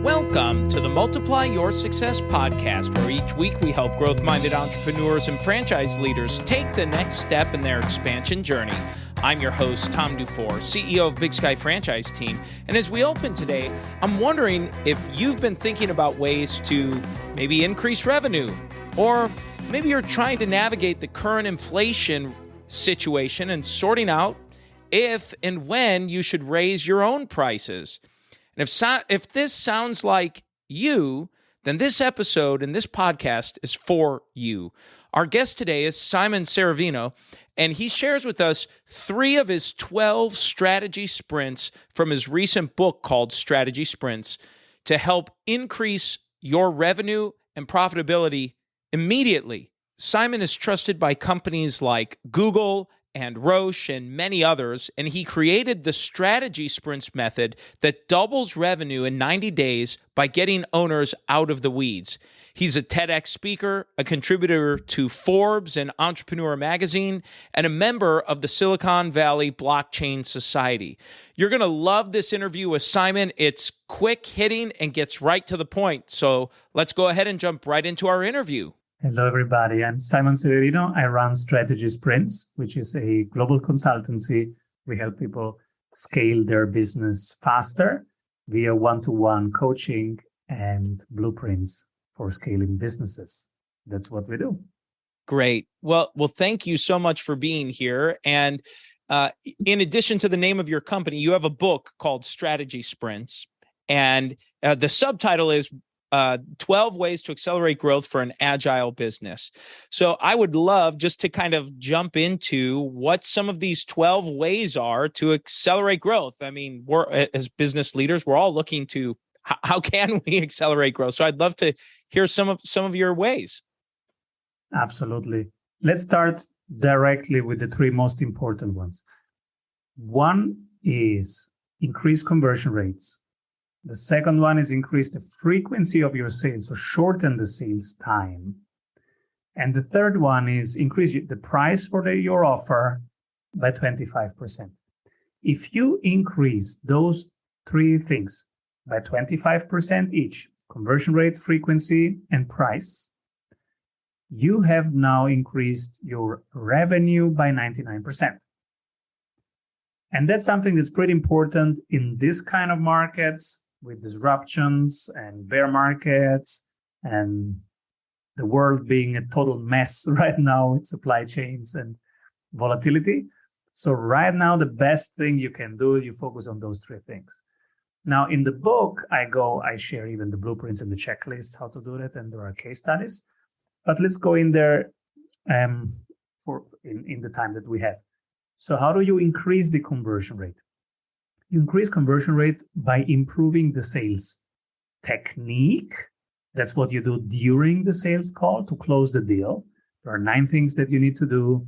Welcome to the Multiply Your Success podcast, where each week we help growth-minded entrepreneurs and franchise leaders take the next step in their expansion journey. I'm your host, Tom Dufour, CEO of Big Sky Franchise Team. And as we open today, I'm wondering if you've been thinking about ways to maybe increase revenue, or maybe you're trying to navigate the current inflation situation and sorting out if and when you should raise your own prices. And if this sounds like you, then this episode and this podcast is for you. Our guest today is Simon Severino, and he shares with us 3 of his 12 strategy sprints from his recent book called Strategy Sprints to help increase your revenue and profitability immediately. Simon is trusted by companies like Google and Roche and many others, and he created the Strategy Sprints method that doubles revenue in 90 days by getting owners out of the weeds. He's a TEDx speaker, a contributor to Forbes and Entrepreneur Magazine, and a member of the Silicon Valley Blockchain Society. You're going to love this interview with Simon. It's quick hitting and gets right to the point. So let's go ahead and jump right into our interview. Hello, everybody. I'm Simon Severino. I run Strategy Sprints, which is a global consultancy. We help people scale their business faster via one-to-one coaching and blueprints for scaling businesses. That's what we do. Great. Well, thank you so much for being here. And in addition to the name of your company, you have a book called Strategy Sprints. And the subtitle is 12 Ways to Accelerate Growth for an Agile Business. So I would love just to kind of jump into what some of these 12 ways are to accelerate growth. I mean, we're as business leaders, we're all looking to how can we accelerate growth? So I'd love to hear some of your ways. Absolutely. Let's start directly with the 3 most important ones. One is increase conversion rates. The second one is increase the frequency of your sales, so shorten the sales time. And the third one is increase the price for your offer by 25%. If you increase those 3 things by 25% each, conversion rate, frequency, and price, you have now increased your revenue by 99%. And that's something that's pretty important in this kind of markets, with disruptions and bear markets and the world being a total mess right now with supply chains and volatility. So right now, the best thing you can do, you focus on those 3 things. Now, in the book, I share even the blueprints and the checklists, how to do that, and there are case studies. But let's go in there in the time that we have. So how do you increase the conversion rate? You increase conversion rate by improving the sales technique. That's what you do during the sales call to close the deal. There are 9 things that you need to do.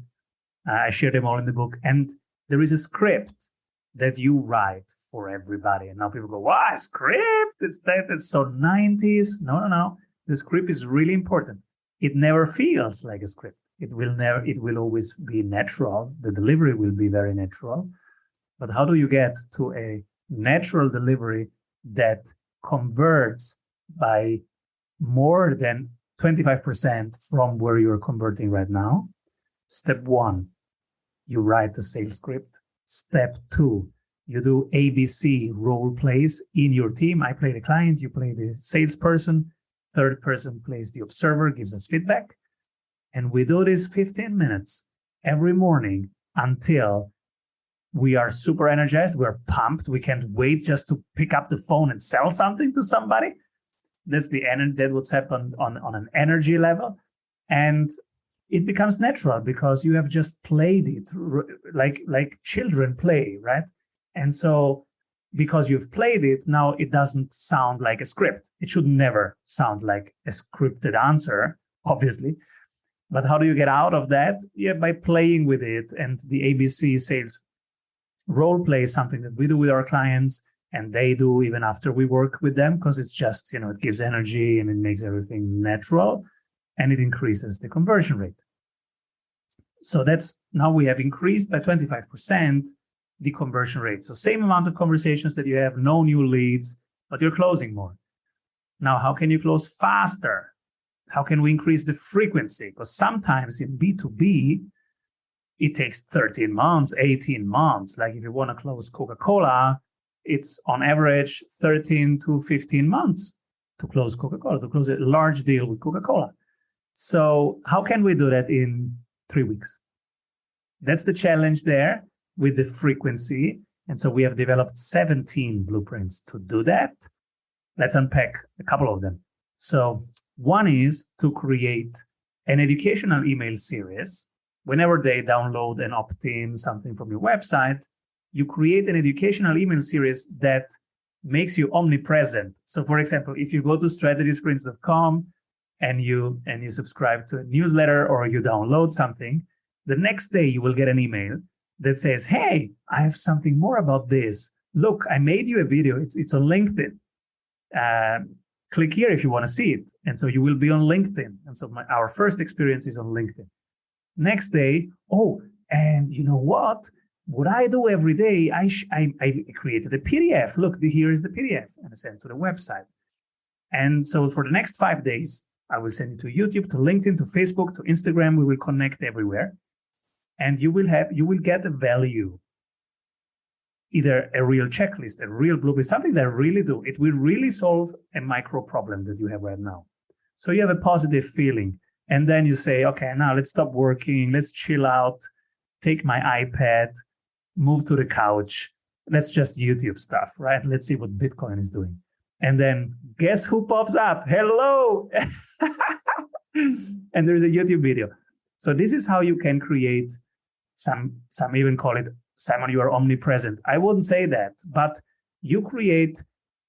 I share them all in the book. And there is a script that you write for everybody. And now people go, wow, script? It's so 90s. No. The script is really important. It never feels like a script. It will always be natural. The delivery will be very natural. But how do you get to a natural delivery that converts by more than 25% from where you're converting right now? Step 1, you write the sales script. Step 2, you do ABC role plays in your team. I play the client, you play the salesperson. Third person plays the observer, gives us feedback. And we do this 15 minutes every morning until we are super energized. We're pumped. We can't wait just to pick up the phone and sell something to somebody. That's what's happened on an energy level. And it becomes natural because you have just played it like children play, right? And so because you've played it, now it doesn't sound like a script. It should never sound like a scripted answer, obviously. But how do you get out of that? Yeah, by playing with it. And the ABC sales role play is something that we do with our clients, and they do even after we work with them, because it's just, it gives energy and it makes everything natural, and it increases the conversion rate. So now we have increased by 25% the conversion rate. So same amount of conversations that you have, no new leads, but you're closing more. Now, how can you close faster? How can we increase the frequency? Because sometimes in B2B, it takes 13 months, 18 months. Like if you want to close Coca-Cola, it's on average 13 to 15 months to close Coca-Cola, to close a large deal with Coca-Cola. So how can we do that in 3 weeks? That's the challenge there with the frequency. And so we have developed 17 blueprints to do that. Let's unpack a couple of them. So one is to create an educational email series. Whenever they download and opt in something from your website, you create an educational email series that makes you omnipresent. So for example, if you go to strategysprints.com and you subscribe to a newsletter or you download something, the next day you will get an email that says, hey, I have something more about this. Look, I made you a video. It's on LinkedIn. Click here if you want to see it. And so you will be on LinkedIn. And so our first experience is on LinkedIn. Next day, oh, and you know what? What I do every day, I created a PDF. Look, here is the PDF, and I send it to the website. And so for the next 5 days, I will send it to YouTube, to LinkedIn, to Facebook, to Instagram. We will connect everywhere. And you will get a value, either a real checklist, a real blueprint, something that really do. It will really solve a micro problem that you have right now. So you have a positive feeling. And then you say, okay, now let's stop working. Let's chill out, take my iPad, move to the couch. Let's just YouTube stuff, right? Let's see what Bitcoin is doing. And then guess who pops up? Hello. And there's a YouTube video. So this is how you can create some even call it, Simon, you are omnipresent. I wouldn't say that, but you create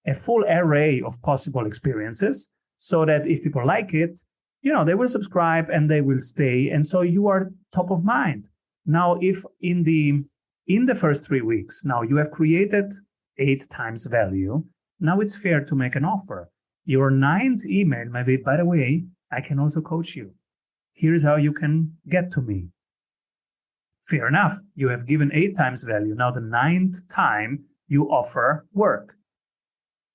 a full array of possible experiences so that if people like it, they will subscribe and they will stay. And so you are top of mind. Now, if in the first 3 weeks, now you have created 8 times value, now it's fair to make an offer. Your 9th email might be, by the way, I can also coach you. Here's how you can get to me. Fair enough. You have given 8 times value. Now the 9th time you offer work.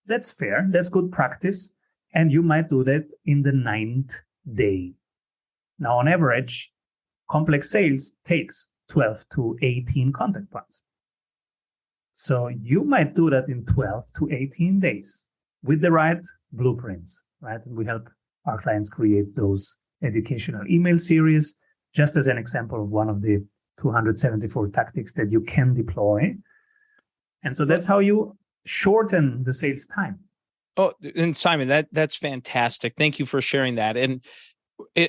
That's fair. That's good practice. And you might do that in the 9th day. Now, on average, complex sales takes 12 to 18 contact points. So you might do that in 12 to 18 days with the right blueprints, right? And we help our clients create those educational email series, just as an example of one of the 274 tactics that you can deploy. And so that's how you shorten the sales time. Oh, and Simon, that's fantastic. Thank you for sharing that. And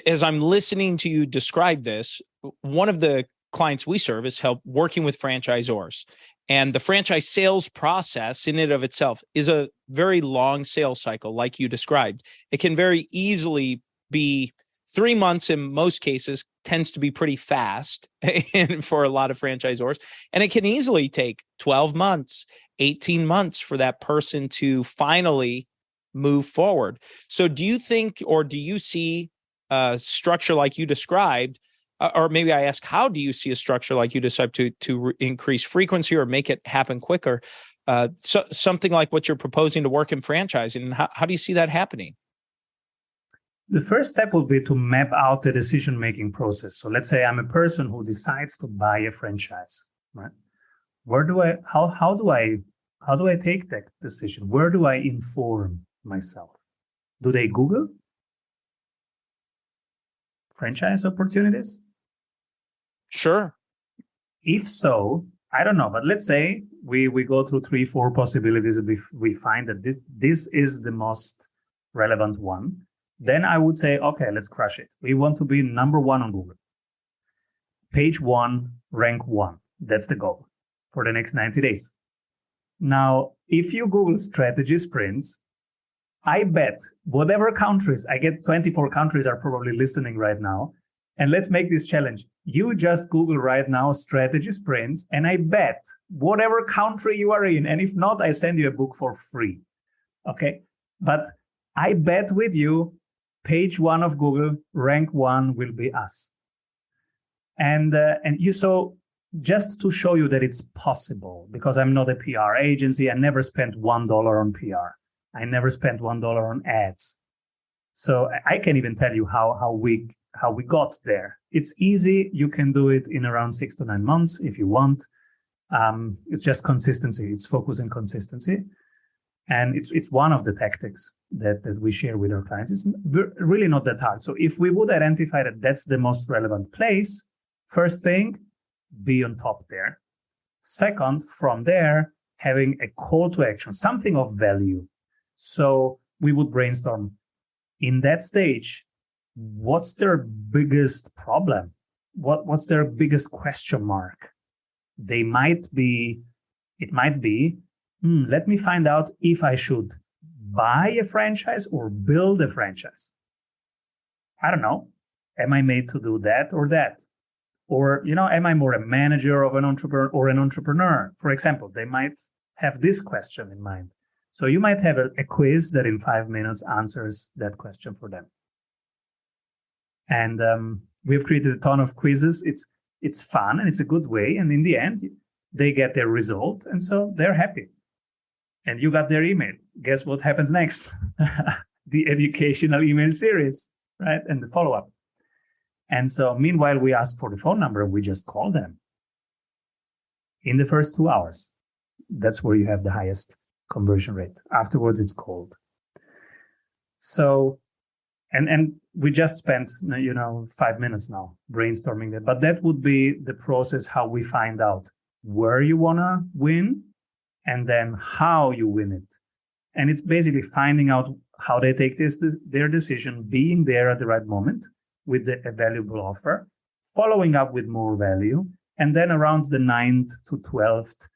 as I'm listening to you describe this, one of the clients we serve is working with franchisors. And the franchise sales process in and of itself is a very long sales cycle, like you described. It can very easily be 3 months in most cases, tends to be pretty fast for a lot of franchisors. And it can easily take 12 months, 18 months for that person to finally move forward. So do you think, or do you see a structure like you described, or maybe I ask, how do you see a structure like you described to increase frequency or make it happen quicker? So something like what you're proposing to work in franchising, and how do you see that happening? The first step would be to map out the decision-making process. So let's say I'm a person who decides to buy a franchise, right? How do I take that decision? Where do I inform myself? Do they Google franchise opportunities? Sure. If so, I don't know, but let's say we go through 3-4 possibilities and we find that this is the most relevant one. Then I would say, okay, let's crush it. We want to be number 1 on Google. Page 1, rank 1. That's the goal for the next 90 days. Now, if you Google strategy sprints, I bet whatever countries, I get 24 countries are probably listening right now. And let's make this challenge. You just Google right now strategy sprints, and I bet whatever country you are in, and if not, I send you a book for free. Okay. But I bet with you, page 1 of Google, rank 1 will be us. And so just to show you that it's possible, because I'm not a PR agency, I never spent $1 on PR. I never spent $1 on ads. So I can even tell you how we got there. It's easy. You can do it in around 6 to 9 months if you want. It's just consistency. It's focus and consistency. And it's one of the tactics that we share with our clients. It's really not that hard. So if we would identify that that's the most relevant place, first thing, be on top there. Second, from there, having a call to action, something of value. So we would brainstorm in that stage, what's their biggest problem? What's their biggest question mark? It might be, let me find out if I should buy a franchise or build a franchise. I don't know. Am I made to do that or that? Or, am I more a manager of an entrepreneur or an entrepreneur? For example, they might have this question in mind. So you might have a quiz that in 5 minutes answers that question for them. And we've created a ton of quizzes. It's fun and it's a good way. And in the end, they get their result. And so they're happy. And you got their email. Guess what happens next? The educational email series, right? And the follow-up. And so meanwhile, we ask for the phone number. We just call them in the first 2 hours. That's where you have the highest conversion rate. Afterwards, it's cold. So, and we just spent, 5 minutes now brainstorming that. But that would be the process, how we find out where you want to win and then how you win it. And it's basically finding out how they take their decision, being there at the right moment with a valuable offer, following up with more value, and then around the 9th to 12th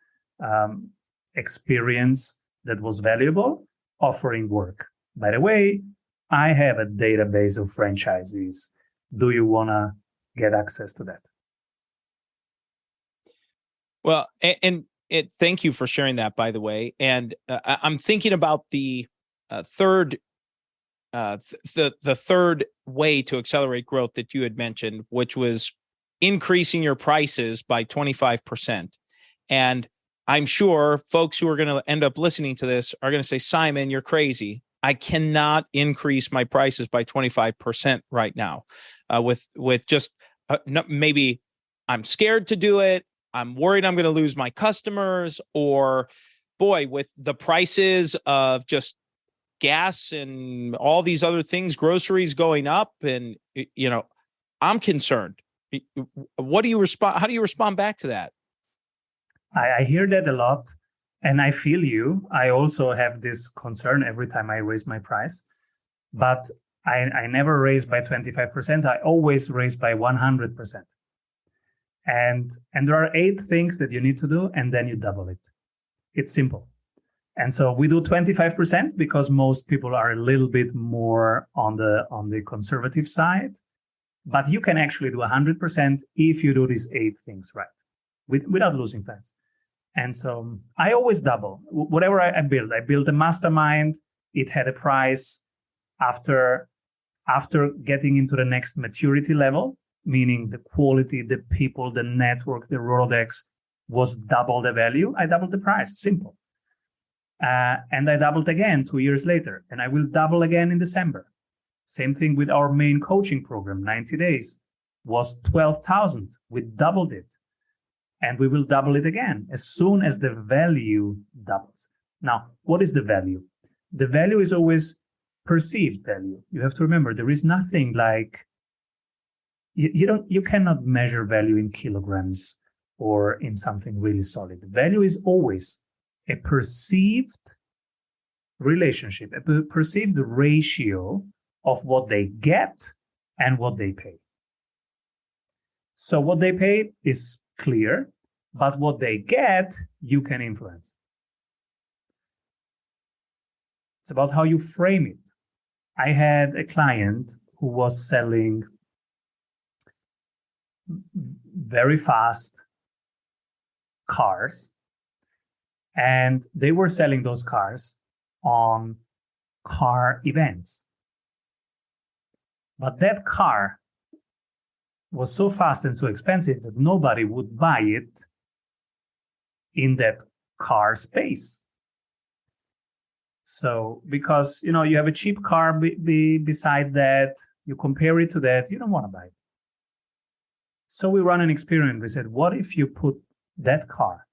experience that was valuable, offering work. By the way, I have a database of franchisees. Do you want to get access to that? Well, thank you for sharing that, by the way. And I'm thinking about the third way to accelerate growth that you had mentioned, which was increasing your prices by 25%. And I'm sure folks who are going to end up listening to this are going to say, Simon, you're crazy. I cannot increase my prices by 25% right now. With just maybe I'm scared to do it. I'm worried I'm going to lose my customers, or boy, with the prices of just gas and all these other things, groceries going up, and I'm concerned. What do you respond? How do you respond back to that? I hear that a lot, and I feel you. I also have this concern every time I raise my price, but I never raise by 25%. I always raise by 100%. And there are 8 things that you need to do, and then you double it. It's simple. And so we do 25% because most people are a little bit more on the conservative side, but you can actually do 100% if you do these 8 things right, without losing clients. And so I always double whatever I build. I built a mastermind. It had a price after getting into the next maturity level, meaning the quality, the people, the network, the Rolodex was double the value. I doubled the price, simple. And I doubled again 2 years later, and I will double again in December. Same thing with our main coaching program, 90 days, was 12,000. We doubled it, and we will double it again as soon as the value doubles. Now, what is the value? The value is always perceived value. You have to remember there is nothing like you cannot measure value in kilograms or in something really solid. Value is always a perceived relationship, a perceived ratio of what they get and what they pay. So what they pay is clear, but what they get, you can influence. It's about how you frame it. I had a client who was selling very fast cars, and they were selling those cars on car events. But that car was so fast and so expensive that nobody would buy it in that car space. So because, you have a cheap car beside that, you compare it to that, you don't want to buy it. So we run an experiment. We said, what if you put that car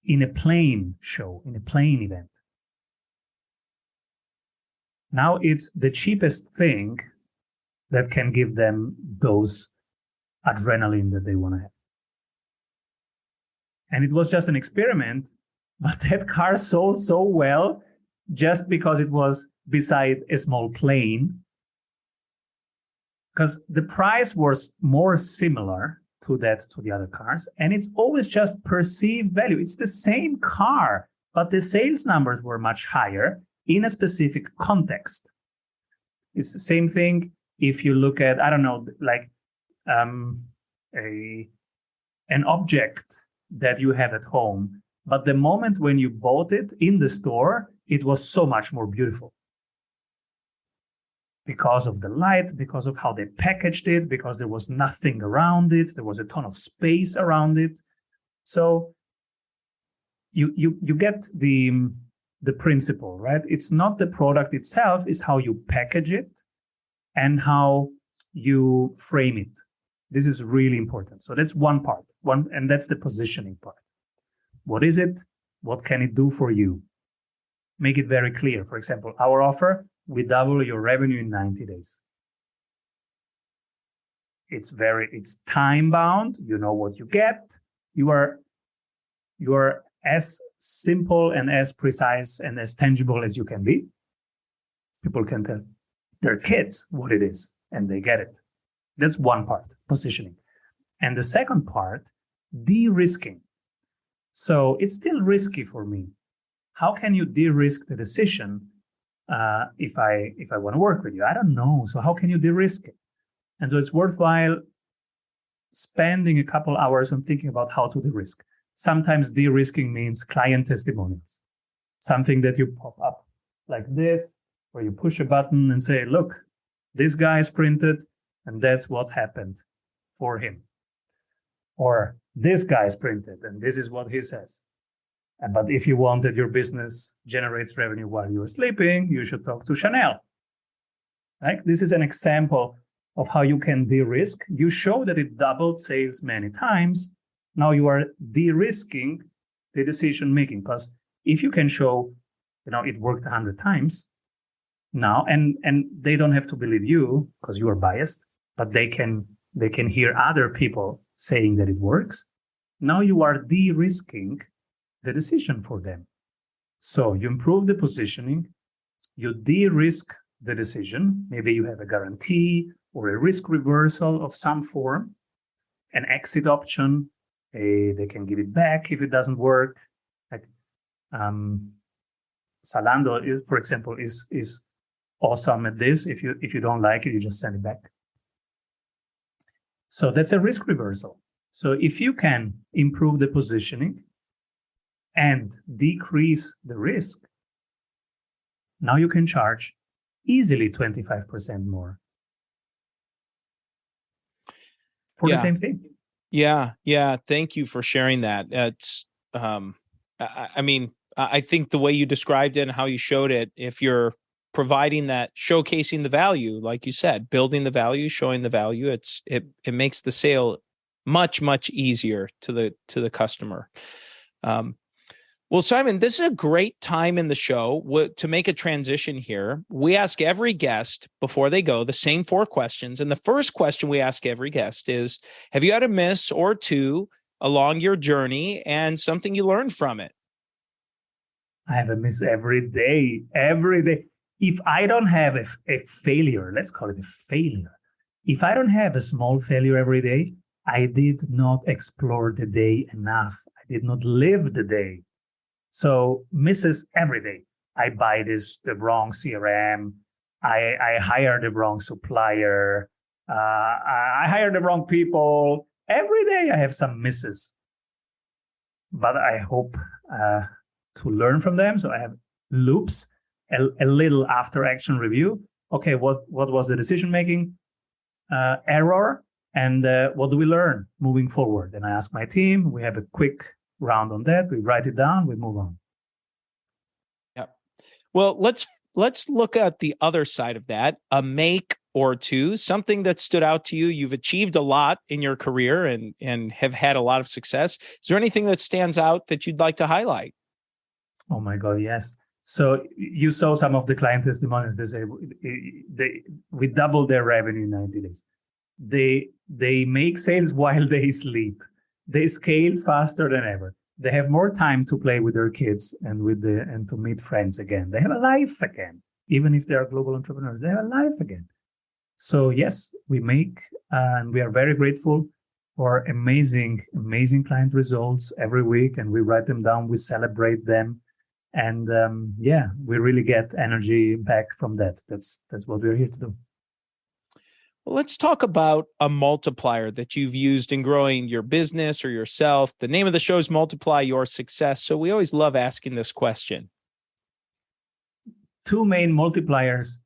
in a plane show, in a plane event? Now it's the cheapest thing that can give them those adrenaline that they want to have. And it was just an experiment, but that car sold so well just because it was beside a small plane, because the price was more similar to the other cars. And it's always just perceived value. It's the same car, but the sales numbers were much higher in a specific context. It's the same thing if you look at, I don't know, like an object that you have at home, but the moment when you bought it in the store, it was so much more beautiful. Because of the light, because of how they packaged it, because there was nothing around it, there was a ton of space around it. So you get the principle, right? It's not the product itself, it's how you package it and how you frame it. This is really important. So that's one part, and that's the positioning part. What is it? What can it do for you? Make it very clear. For example, our offer, we double your revenue in 90 days. It's time bound. You know what you get. You are as simple and as precise and as tangible as you can be. People can tell their kids what it is and they get it. That's one part, positioning. And the second part, de-risking. So it's still risky for me. How can you de-risk the decision if I want to work with you? I don't know. So how can you de-risk it? And so it's worthwhile spending a couple hours on thinking about how to de-risk. Sometimes de-risking means client testimonials, something that you pop up like this, where you push a button and say, look, this guy is printed and that's what happened for him. Or this guy is printed and this is what he says. But if you want that your business generates revenue while you're sleeping, you should talk to Chanel. Like, this is an example of how you can de-risk. You show that it doubled sales many times. Now you are de-risking the decision making, because if you can show, it worked 100 times now, and they don't have to believe you because you are biased, but they can hear other people saying that it works. Now you are de-risking the decision for them. So you improve the positioning, you de-risk the decision. Maybe you have a guarantee or a risk reversal of some form, an exit option. They can give it back if it doesn't work. Like Zalando, for example, is awesome at this. If you don't like it, you just send it back. So that's a risk reversal. So if you can improve the positioning and decrease the risk, now you can charge easily 25% more for the same thing. Yeah. Thank you for sharing that. It's, I think the way you described it and how you showed it, if you're providing that, showcasing the value, like you said, building the value, showing the value, it makes the sale much, much easier to the customer. Well, Simon, this is a great time in the show to make a transition here. We ask every guest before they go the same 4 questions. And the first question we ask every guest is, have you had a miss or two along your journey and something you learned from it? I have a miss every day. If I don't have a failure, let's call it a failure. If I don't have a small failure every day, I did not explore the day enough. I did not live the day. So misses every day. I buy the wrong CRM. I hire the wrong supplier. I hire the wrong people. Every day I have some misses. But I hope to learn from them. So I have loops, a little after action review. Okay, what was the decision making error? And what do we learn moving forward? And I ask my team. We have a quick round on that. We write it down. We move on. Well, let's look at the other side of that, a make or two, something that stood out to you. You've achieved a lot in your career and have had a lot of success. Is there anything that stands out that you'd like to highlight? Oh my God, yes. So you saw some of the client testimonials. They say we doubled their revenue in 90 days. They make sales while they sleep. They scaled faster than ever. They have more time to play with their kids and to meet friends again. They have a life again. Even if they are global entrepreneurs, they have a life again. So yes, we make and we are very grateful for amazing client results every week, and we write them down. We celebrate them, and we really get energy back from that. That's what we're here to do. Well, let's talk about a multiplier that you've used in growing your business or yourself. The name of the show is Multiply Your Success. So we always love asking this question. Two main multipliers.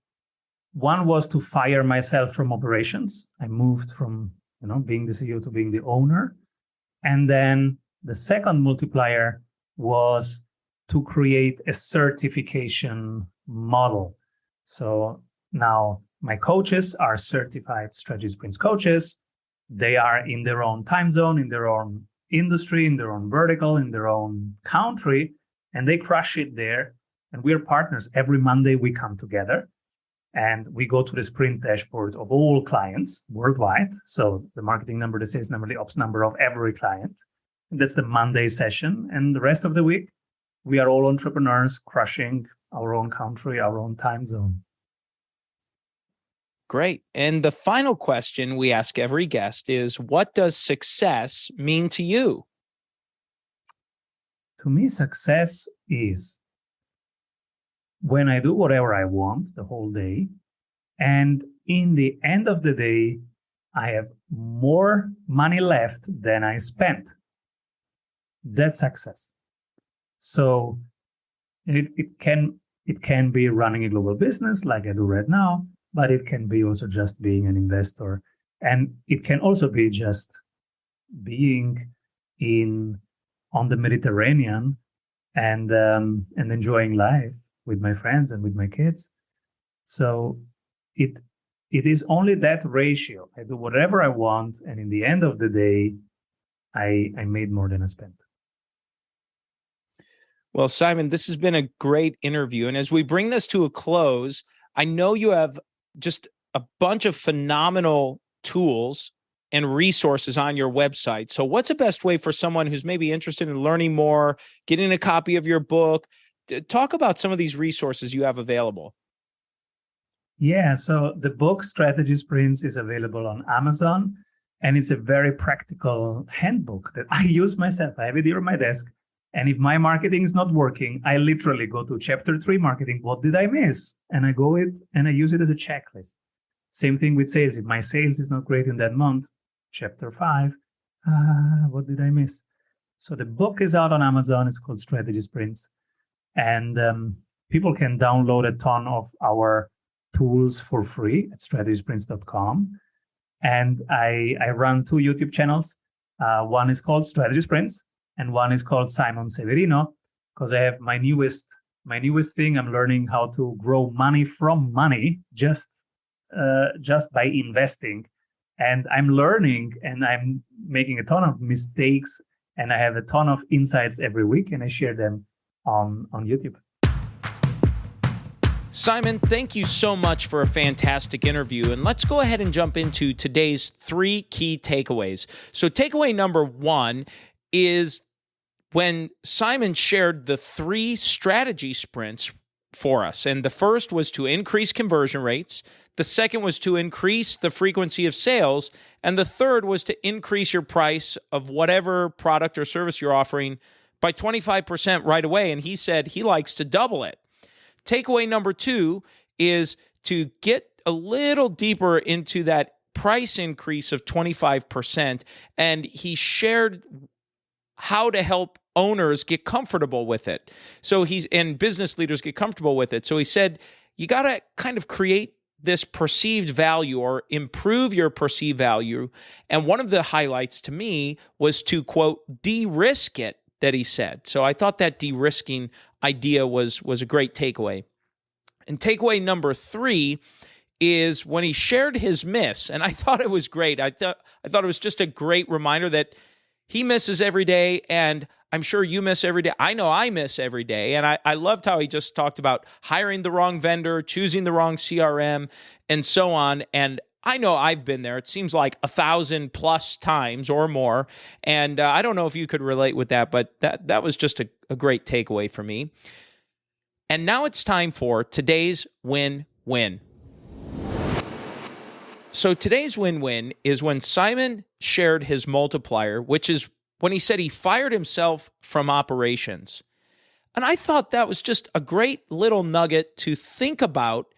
One was to fire myself from operations. I moved from being the CEO to being the owner. And then the second multiplier was to create a certification model. So now my coaches are certified Strategy Sprints coaches. They are in their own time zone, in their own industry, in their own vertical, in their own country, and they crush it there. And we're partners. Every Monday we come together and we go to the sprint dashboard of all clients worldwide. So the marketing number, the sales number, the ops number of every client. And that's the Monday session. And the rest of the week, we are all entrepreneurs crushing our own country, our own time zone. Great. And the final question we ask every guest is, what does success mean to you? To me, success is when I do whatever I want the whole day, and in the end of the day, I have more money left than I spent. That's success. So it can be running a global business like I do right now, but it can be also just being an investor. And it can also be just being on the Mediterranean and enjoying life with my friends and with my kids. So it is only that ratio. I do whatever I want, and in the end of the day, I made more than I spent. Well, Simon, this has been a great interview. And as we bring this to a close, I know you have just a bunch of phenomenal tools and resources on your website. So what's the best way for someone who's maybe interested in learning more, getting a copy of your book? Talk about some of these resources you have available. Yeah, so the book Strategy Sprints is available on Amazon, and it's a very practical handbook that I use myself. I have it here on my desk. And if my marketing is not working, I literally go to chapter 3 marketing. What did I miss? And I use it as a checklist. Same thing with sales. If my sales is not great in that month, chapter 5, what did I miss? So the book is out on Amazon. It's called Strategy Sprints. And people can download a ton of our tools for free at strategysprints.com. And I run 2 YouTube channels. One is called Strategy Sprints, and one is called Simon Severino, because I have my newest thing. I'm learning how to grow money from money just by investing. And I'm learning, and I'm making a ton of mistakes, and I have a ton of insights every week, and I share them on YouTube. Simon, thank you so much for a fantastic interview. And let's go ahead and jump into today's 3 key takeaways. So takeaway number 1 is when Simon shared the 3 strategy sprints for us. And the first was to increase conversion rates. The second was to increase the frequency of sales. And the third was to increase your price of whatever product or service you're offering by 25% right away. And he said he likes to double it. Takeaway number 2 is to get a little deeper into that price increase of 25%. And he shared how to help owners get comfortable with it. And business leaders get comfortable with it. So he said, you got to kind of create this perceived value or improve your perceived value. And one of the highlights to me was to, quote, de-risk it, that he said. So I thought that de-risking idea was a great takeaway. And takeaway number 3 is when he shared his miss, and I thought it was great. I thought it was just a great reminder that he misses every day, and I'm sure you miss every day. I know I miss every day, and I loved how he just talked about hiring the wrong vendor, choosing the wrong CRM, and so on. And I know I've been there. It seems like 1,000+ times or more, and I don't know if you could relate with that, but that was just a great takeaway for me. And now it's time for today's win-win. So today's win-win is when Simon shared his multiplier, which is when he said he fired himself from operations. And I thought that was just a great little nugget to think about,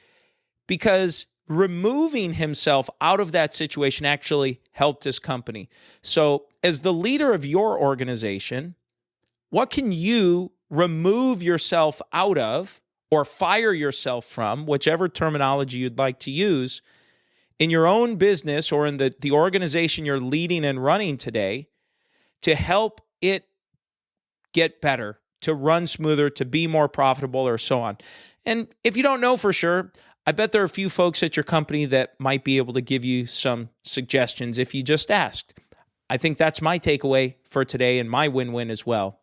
because removing himself out of that situation actually helped his company. So as the leader of your organization, what can you remove yourself out of or fire yourself from, whichever terminology you'd like to use, in your own business or in the organization you're leading and running today, to help it get better, to run smoother, to be more profitable, or so on. And if you don't know for sure, I bet there are a few folks at your company that might be able to give you some suggestions if you just asked. I think that's my takeaway for today and my win-win as well.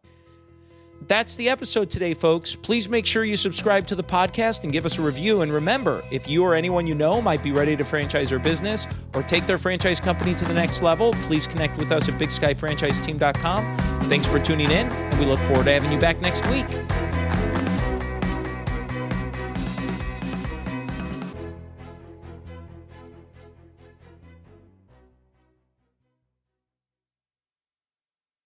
That's the episode today, folks. Please make sure you subscribe to the podcast and give us a review. And remember, if you or anyone you know might be ready to franchise their business or take their franchise company to the next level, please connect with us at bigskyfranchiseteam.com. Thanks for tuning in, and we look forward to having you back next week.